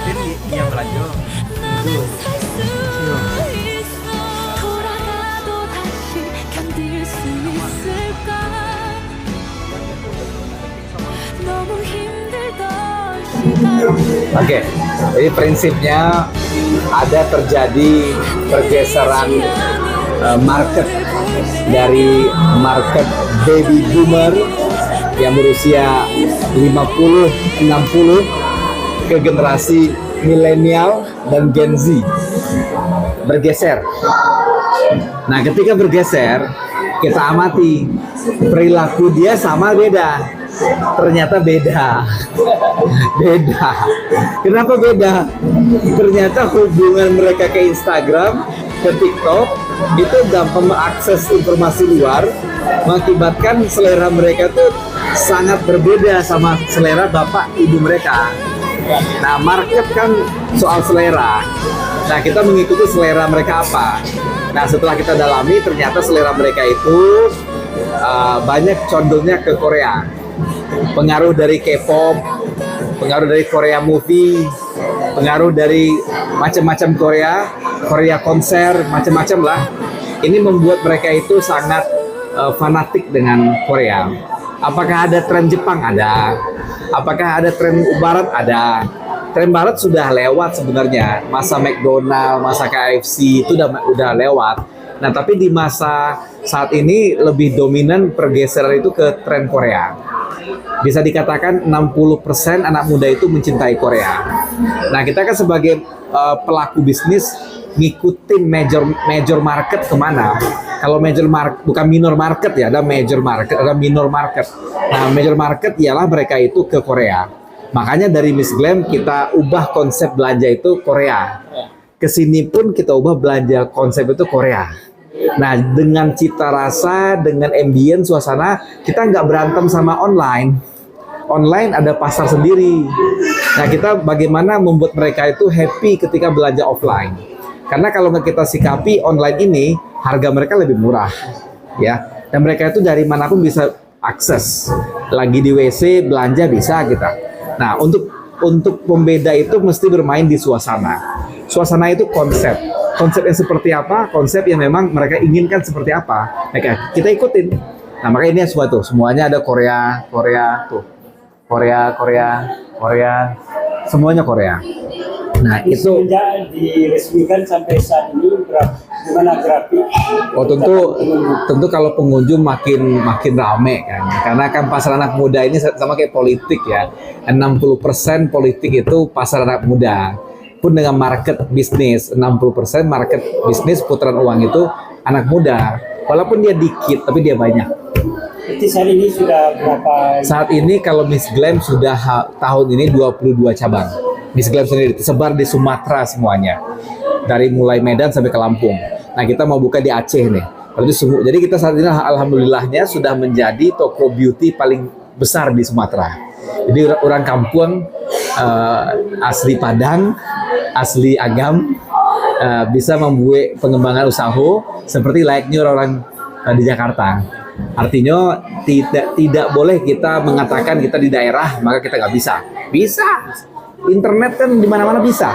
Jadi diam aja. Oke, jadi prinsipnya ada terjadi pergeseran market dari market baby boomer yang berusia 50-60 ke generasi milenial dan Gen Z bergeser. Nah, ketika bergeser, kita amati perilaku dia sama beda. Ternyata beda. Beda. Kenapa beda? Ternyata hubungan mereka ke Instagram, ke TikTok itu gampang mengakses informasi luar, mengakibatkan selera mereka tuh sangat berbeda sama selera bapak ibu mereka. Nah, market kan soal selera. Nah, kita mengikuti selera mereka apa. Nah, setelah kita dalami, ternyata selera mereka itu banyak condongnya ke Korea. Pengaruh dari K-pop, pengaruh dari Korea movie, pengaruh dari macam-macam Korea konser, macam-macam lah. Ini membuat mereka itu sangat fanatik dengan Korea. Apakah ada tren Jepang? Ada. Apakah ada tren Barat? Ada. Tren Barat sudah lewat sebenarnya. Masa McDonald, masa KFC itu udah lewat. Nah, tapi di masa saat ini lebih dominan pergeseran itu ke tren Korea. Bisa dikatakan 60% anak muda itu mencintai Korea. Nah, kita kan sebagai pelaku bisnis ngikutin major market kemana? Kalau major market, bukan minor market ya, ada major market, ada minor market. Nah, major market ialah mereka itu ke Korea. Makanya dari Miss Glam kita ubah konsep belanja itu Korea. Kesini pun kita ubah belanja konsep itu Korea. Nah, dengan cita rasa, dengan ambient, suasana, kita nggak berantem sama online. Online ada pasar sendiri. Nah, kita bagaimana membuat mereka itu happy ketika belanja offline. Karena kalau nggak kita sikapi online ini, harga mereka lebih murah, ya. Dan mereka itu dari manapun bisa akses. Lagi di WC belanja bisa kita. Nah, untuk pembeda itu mesti bermain di suasana. Suasana itu konsep. Konsep yang seperti apa? Konsep yang memang mereka inginkan seperti apa? Mereka kita ikutin. Nah, makanya ini suatu semuanya ada Korea tuh. Korea, semuanya Korea. Nah, itu semenjak diresmikan sampai saat ini gimana grafik? Oh, tentu kalau pengunjung makin rame kan. Karena kan pasar anak muda ini sama kayak politik ya. 60% politik itu pasar anak muda. Pun dengan market bisnis, 60% market bisnis putaran uang itu anak muda. Walaupun dia dikit, tapi dia banyak. Jadi saat ini sudah berapa? Saat ini kalau Miss Glam sudah tahun ini 22 cabang. Miss Glam sendiri tersebar di Sumatera semuanya. Dari mulai Medan sampai ke Lampung. Nah, kita mau buka di Aceh nih. Jadi kita saat ini alhamdulillahnya sudah menjadi toko beauty paling besar di Sumatera. Jadi orang kampung asli Padang, asli Agam bisa membuat pengembangan usaha seperti layaknya orang di Jakarta. Artinya tidak boleh kita mengatakan kita di daerah maka kita nggak bisa. Bisa. Internet kan di mana-mana bisa.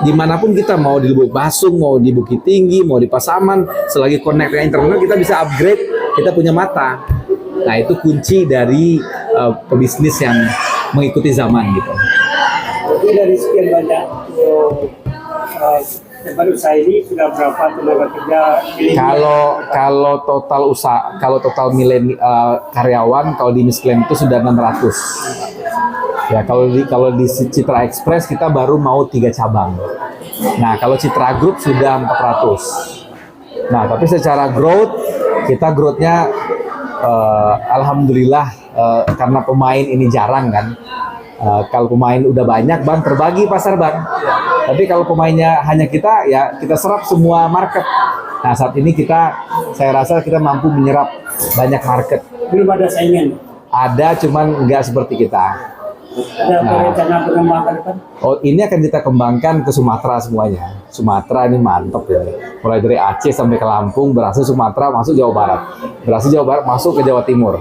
Dimanapun kita mau di Lubuk Basung, mau di Bukit Tinggi, mau di Pasaman, selagi connect dengan internet kita bisa upgrade, kita punya mata. Nah, itu kunci dari pebisnis yang mengikuti zaman gitu. Jadi dari sekian banyak tempat usaha ini sudah berapa tenaga kerja? Kalau total usaha, kalau total karyawan, kalau di Miss Glam itu sudah 600. Ya, kalau di Citra Express kita baru mau 3 cabang. Nah, kalau Citra Group sudah 400. Nah, tapi secara kita growth-nya alhamdulillah karena pemain ini jarang kan. Kalau pemain udah banyak, Bang, terbagi pasar, Bang. Tapi kalau pemainnya hanya kita, ya kita serap semua market. Nah, saat ini saya rasa kita mampu menyerap banyak market. Belum ada saingan? Ada, cuman nggak seperti kita. Ada rencana pengembangan kan? Oh, ini akan kita kembangkan ke Sumatera semuanya. Sumatera ini mantap ya. Mulai dari Aceh sampai ke Lampung, berhasil Sumatera masuk Jawa Barat. Berhasil Jawa Barat masuk ke Jawa Timur.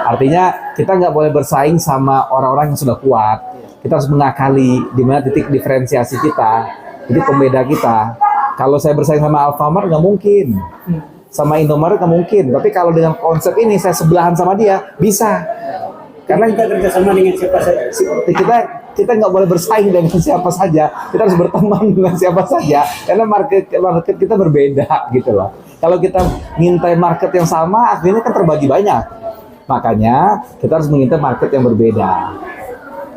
Artinya kita nggak boleh bersaing sama orang-orang yang sudah kuat. kita harus mengakali di mana titik diferensiasi kita, titik pembeda kita. Kalau saya bersaing sama Alfamart nggak mungkin, sama Indomaret nggak mungkin. Tapi kalau dengan konsep ini saya sebelahan sama dia, bisa. Karena Kita kerjasama dengan siapa saja. kita nggak boleh bersaing dengan siapa saja, kita harus berteman dengan siapa saja, karena market kita berbeda gitu loh. Kalau kita ngintai market yang sama, akhirnya kan terbagi banyak. Makanya kita harus mengintai market yang berbeda.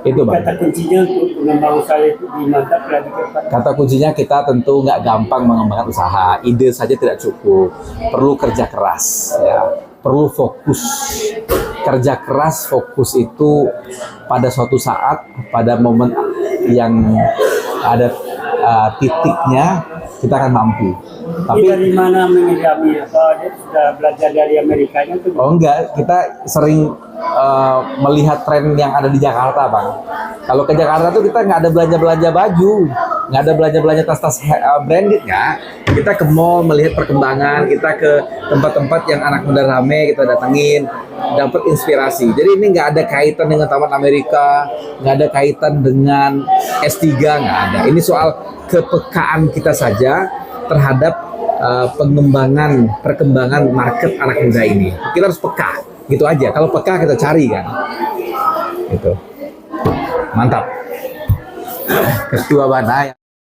Itu Bang. Kata kuncinya untuk mengembang usaha itu dimantap lagi ke depan. Kata kuncinya kita tentu nggak gampang mengembangkan usaha. Ide saja tidak cukup, perlu kerja keras, ya. Perlu fokus. Kerja keras, fokus itu pada suatu saat, pada momen yang ada titiknya, kita akan mampu. Tapi dari mana mengidami? Apa dia sudah belajar dari Amerikanya tuh? Oh enggak, kita sering melihat tren yang ada di Jakarta, Bang. Kalau ke Jakarta tuh kita nggak ada belanja-belanja baju, nggak ada belanja-belanja tas-tas branded, nggak. Kita ke mall melihat perkembangan, kita ke tempat-tempat yang anak muda rame, kita datengin, dapat inspirasi. Jadi ini nggak ada kaitan dengan Taman Amerika, nggak ada kaitan dengan S3, nggak ada. Ini soal kepekaan kita saja terhadap perkembangan market anak muda ini. Kita harus peka, gitu aja. Kalau peka kita cari kan, gitu. Mantap. Ketua Bana.